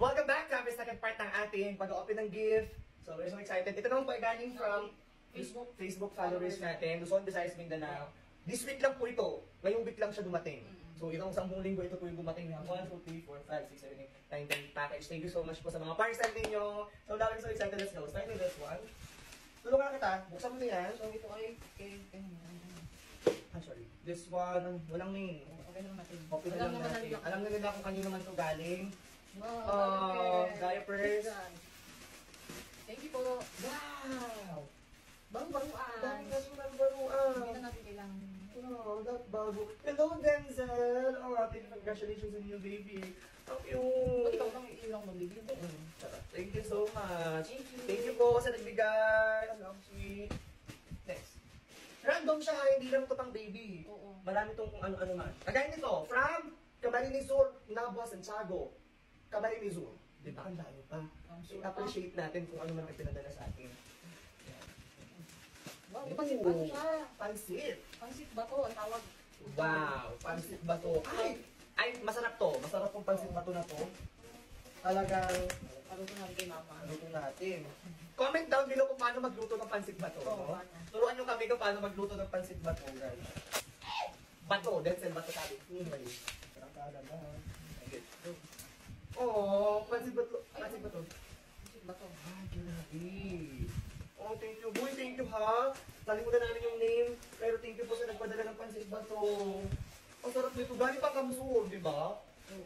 Welcome back to our second part ng ating pag-open ng gift. So, we're so excited. Ito naman po ay galing from Facebook followers natin. Luzon, Visayas, Mindanao. This week lang po ito. Ngayong week lang siya dumating. So, itong 10 linggo, ito po yung dumating. We have 1, 2, 3, 4, 5, 6, 7, 8, 9, 10 package. Thank you so much po sa mga parcel ninyo. So, dami so excited. Let's go. Start with this one. Tulungan kita. Buksan mo na yan. So, ito ay sorry. This one, walang name. Okay naman natin. Okay na lang natin. Alam na nila kung kanino naman ito galing. Wow, diapers. Thank you po. Wow! Baru-baruan. Dami na baruan. Hindi na natin kailangan. Wow, that bago. Hello, Denzel! Oh, congratulations on you, baby. Ang Ba't ikaw cute. lang ilang magbibigyan to? Thank you so much. Thank you. Thank you po sa nagbigay. Ang sweet. Next. Random siya, hindi lang ito pang baby. Oo. Marami itong kung ano-ano man. Kagaya nito, from Camarines Sur, Nabua, Santiago. Camarines Sur. Di ba? Ang layo pa. I-appreciate natin kung ano man ang pinadala sa atin. Wow, pansit ba to siya? Pansit. Pansit ba to? Ang tawag. Wow, pansit bato. Ay, masarap to. Masarap tong pansit bato na to. Talagang, Ano ko namin kay mama? luto natin. Comment down below kung paano magluto ng pansit bato. Oo, No? paano? Turuan nyo kami kung paano magluto ng pansit bato, guys. Bato, Denzel bato sabi. Anyway. Parang talaga. Oh, pansit bato. Pansit bato. Pansit ba to? Ay, grabe. Oh, thank you. Boy, thank you ha. Nalimutan namin yung name. Pero thank you po sa nagpadala ng pansit bato. Ang sarap nito. Galing pa Kamsur, di ba?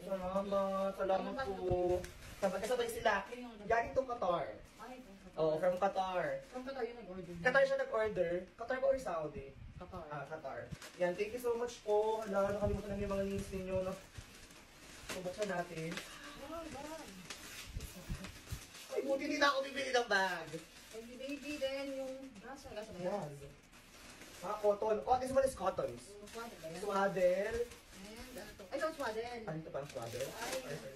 Salamat. Salamat po. Kasabay sila. Galing tong Qatar. Ay, Oh, from Qatar. From Qatar yung nag-order. Qatar siya nag-order. Qatar ba or Saudi? Qatar. Qatar. Yan, thank you so much po. Hala, nakalimutan namin yung mga names ninyo. No? So, buksan natin. Wow, bag. Ay, buti hindi na ako bibili ng bag. And the baby then yung gasa. Gasa ba yan? Yes. Cotton. Oh, this one is cotton. Yung swaddle ba yan? Swaddle. And ano to? Ay, ito ang swaddle. Ano ito pang swaddle? Ay.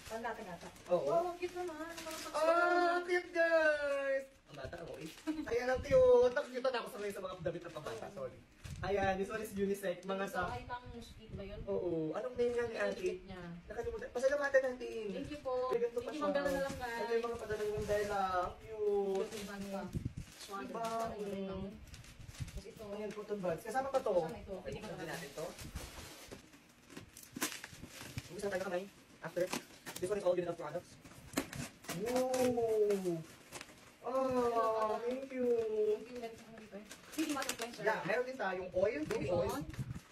Pangata-gata. Oo. Wow, ang cute naman. Mga sakso. Oh, cute guys! Ang bata ako eh. Ayan ang cute. Nakikita na ako sa mga damit ng pambata. Sorry. Ayan, this one is unisex. Mga sa... Kahit ang mosquito ba yun? Oo. Anong name nga ni Ate? Cute niya. Nakalimutan. Pasalamatan natin. Thank you po. May ganito pa Thank you, siya. Mandala na lang, guys. Ano yung mga padala ng Mandela? Cute. Cute yung bag pa. Swaddle. Diba? Parang yun lang. Tapos ito. Ayan, cotton buds. Kasama pa to. Kasama ito. Pwede ka natin to. Gusto tayo kamay. After. This one is all Unidad products. Woo! Oh, thank you. Thank you. Ano dito eh? Feeding water cleanser. Yeah, meron din tayong oil, baby oil.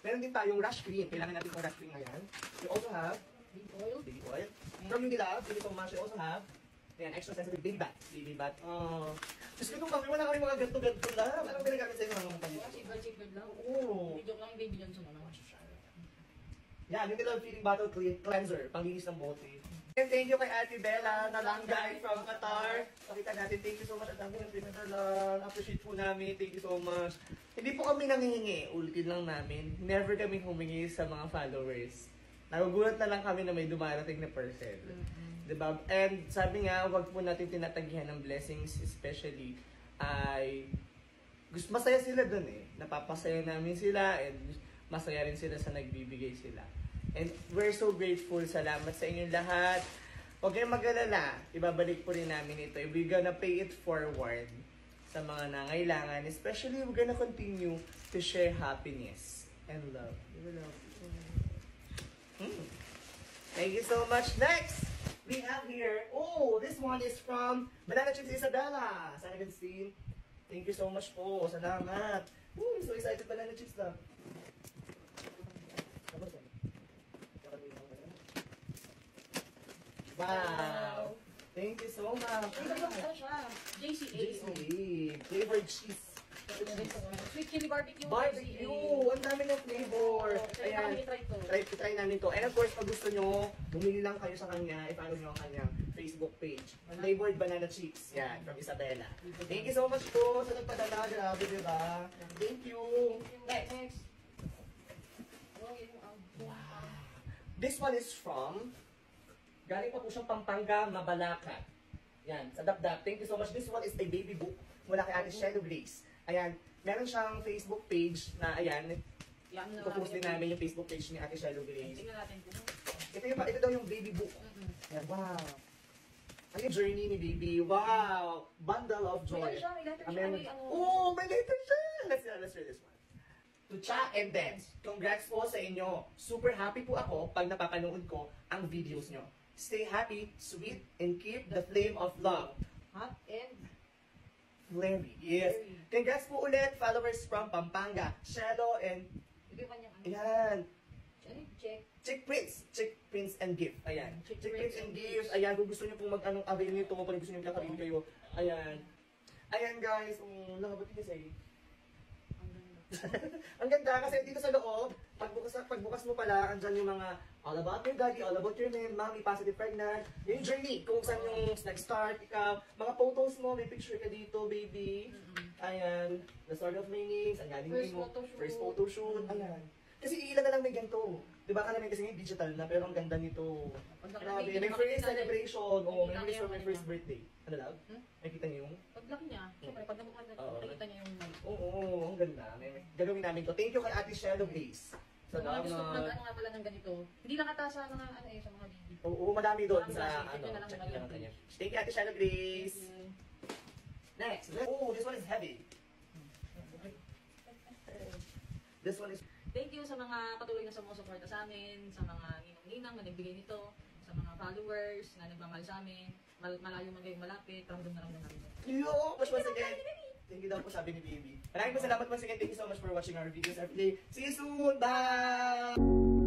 Meron din tayong rush cream. Kailangan natin yung rush cream ngayon. We also have Baby oil. baby oil. From Unilab, thank you so much. We also have ayan, extra sensitive baby bath. Baby bath. Oh. Just kung kami, wala kami mga ganto-ganto lang. Anong pinagamit sa inyo mga kapatid? Cheap lang. Oo. Joke lang yung baby Johnson. Ano? Yan, yung nilang feeding bottle cleanser, panglinis ng bote. And thank you kay Ate Bella, Nalanggay from Qatar. Pakita natin, thank you so much. At ang mga pinadalan, appreciate po namin, thank you so much. Hindi po kami nangihingi, ulitin lang namin. Never kami humingi sa mga followers. Nagugulat na lang kami na may dumarating na person. Diba? And sabi nga, wag po natin tinatanggihan ng blessings, especially ay masaya sila dun eh. Napapasaya namin sila and masaya rin sila sa nagbibigay sila. And we're so grateful. Salamat sa inyong lahat. Huwag kayong mag-alala. Ibabalik po rin namin ito. We're gonna pay it forward sa mga nangailangan. Especially, we're gonna continue to share happiness and love. We love you. Thank you so much. Next, we have here, oh, this one is from Banana Chips Isabella. San Agustin. Thank you so much po. Salamat. So excited Banana Chips lang. Wow! Thank you so much. Ano siya? JCA. JCA. Flavored cheese. Sweet chili barbecue. Barbecue! Ang dami ng flavor. Ayan. Try namin to. And of course, pag gusto nyo, bumili lang kayo sa kanya, i-follow nyo ang kanyang Facebook page. Flavored banana chips. Yan, from Isabella. Thank you so much po sa nagpadala. Grabe, diba? Thank you. Next. Wow. This one is from, galing pa po siyang Pampanga, Mabalacat. Yan, sa Dapdap. Thank you so much. This one is a baby book mula kay Ate Shadow Grace. Ayan, meron siyang Facebook page na, ayan, ipopost din namin yung Facebook page ni Ate Shadow Grace. Tingnan natin kung Ito daw yung baby book. Yan, wow. Ay, yung journey ni baby. Wow! Bundle of joy. May letter siya, may ano. Oh, may letter siya! Let's read this one. To Cha and Dance, congrats po sa inyo. Super happy po ako pag napapanood ko ang videos nyo. Stay happy, sweet, and keep the flame of love. Hot and Flary. Yes. Flary. Congrats po ulit, followers from Pampanga, Shadow, and Ibig kanyang ano. ayan, Ano yung check? Chick Prince and Gift. Ayan. Chick Chick Prince Prince and and Gift. Gifts. Ayan, kung gusto niyo pong mag-anong avail nito, kung gusto niyo kakabili kayo. Ayan. Ayan guys, nakabati niya sa'yo. Ang ganda. Ang ganda kasi dito sa loob, pagbukas mo pala, andyan yung mga all about your daddy, all about your name, mommy, positive pregnant, yung journey, kung saan yung nag-start, ikaw, mga photos mo, may picture ka dito, baby. Ayan, the start of my names, ang galing First mo, photoshoot. first photoshoot, ayan. Kasi ilan na lang may ganito. Diba ka namin kasi ngayon digital na, pero ang ganda nito. Grabe, may first celebration, o may first for my first birthday. Ano lang? Nakita niyo yung? Paglaki niya, syempre, pag namukha Oo. nakita niya yung Oo, ang ganda. Gagawin namin to. Thank you kay Ate Shadow Blaze. Sa mga gusto Salamat. mag-ano nga pala ng ganito. Hindi lang ata sa mga ano sa mga baby. Oo, madami doon Marami sa kasi, ano. check nyo na lang Check sa nyo lang mga kanya. Thank you Ate Shadow Blaze. Mm. Next. Oh, this one is heavy. This one is... Thank you sa mga patuloy na sumusuporta sa amin, sa mga ninong-ninang na nagbigay nito, sa mga followers na nagmamahal sa amin, malayo man kayong malapit, ramdam na namin. Yo! Mas once again. Thank you daw po sabi ni Baby. Maraming salamat once again. Thank you so much for watching our videos every day. See you soon! Bye!